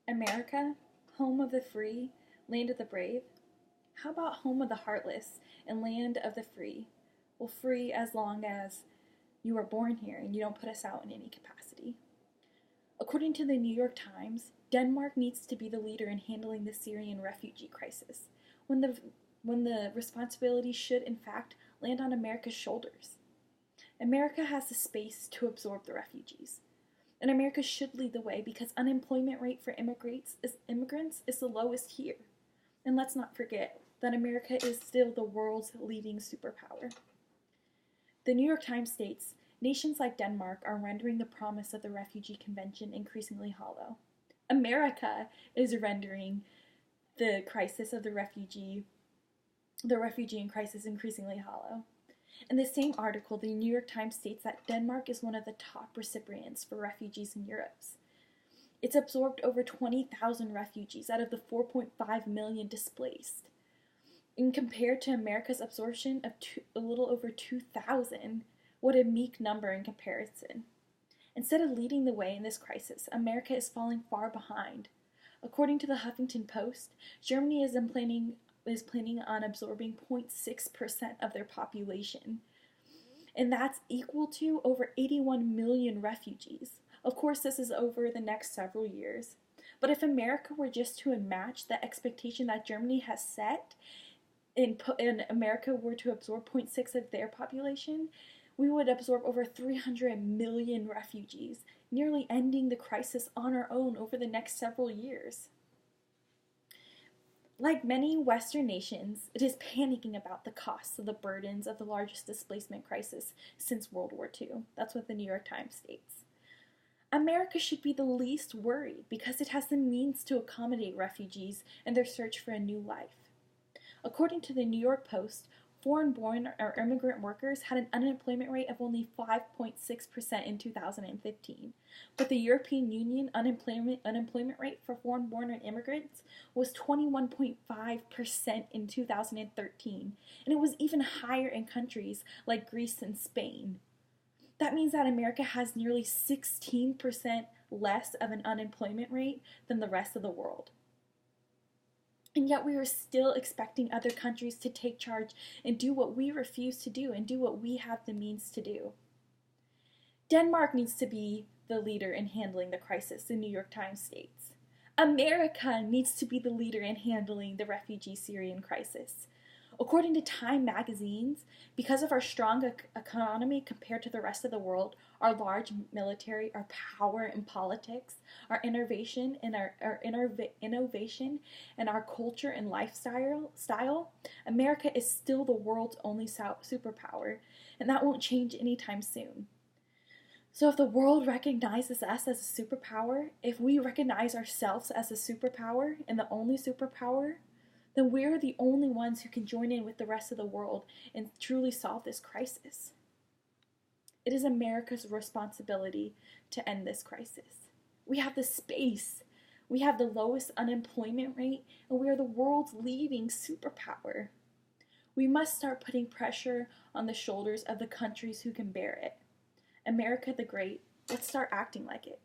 America, home of the free, land of the brave? How about home of the heartless and land of the free? Well, free as long as you were born here and you don't put us out in any capacity. According to the New York Times, Denmark needs to be the leader in handling the Syrian refugee crisis, when the responsibility should, in fact, land on America's shoulders. America has the space to absorb the refugees. And America should lead the way because unemployment rate for immigrants is the lowest here. And let's not forget that America is still the world's leading superpower. The New York Times states, nations like Denmark are rendering the promise of the Refugee Convention increasingly hollow. America is rendering the crisis of the refugee and crisis increasingly hollow. In the same article, the New York Times states that Denmark is one of the top recipients for refugees in Europe. It's absorbed over 20,000 refugees out of the 4.5 million displaced. And compared to America's absorption of a little over 2,000, what a meek number in comparison. Instead of leading the way in this crisis, America is falling far behind. According to the Huffington Post, Germany is planning on absorbing 0.6% of their population. And that's equal to over 81 million refugees. Of course, this is over the next several years. But if America were just to match the expectation that Germany has set, and America were to absorb 0.6 of their population, we would absorb over 300 million refugees, nearly ending the crisis on our own over the next several years. Like many Western nations, it is panicking about the costs of the burdens of the largest displacement crisis since World War II. That's what the New York Times states. America should be the least worried because it has the means to accommodate refugees in their search for a new life. According to the New York Post, foreign-born or immigrant workers had an unemployment rate of only 5.6% in 2015, but the European Union unemployment rate for foreign-born and immigrants was 21.5% in 2013, and it was even higher in countries like Greece and Spain. That means that America has nearly 16% less of an unemployment rate than the rest of the world. And yet we are still expecting other countries to take charge and do what we refuse to do and do what we have the means to do. Denmark needs to be the leader in handling the crisis, the New York Times states. America needs to be the leader in handling the refugee Syrian crisis. According to Time magazines, because of our strong economy compared to the rest of the world, our large military, our power in politics, our innovation and innovation, and our culture and lifestyle, America is still the world's only superpower, and that won't change anytime soon. So if the world recognizes us as a superpower, if we recognize ourselves as a superpower and the only superpower, then we're the only ones who can join in with the rest of the world and truly solve this crisis. It is America's responsibility to end this crisis. We have the space, we have the lowest unemployment rate, and we are the world's leading superpower. We must start putting pressure on the shoulders of the countries who can bear it. America the Great, let's start acting like it.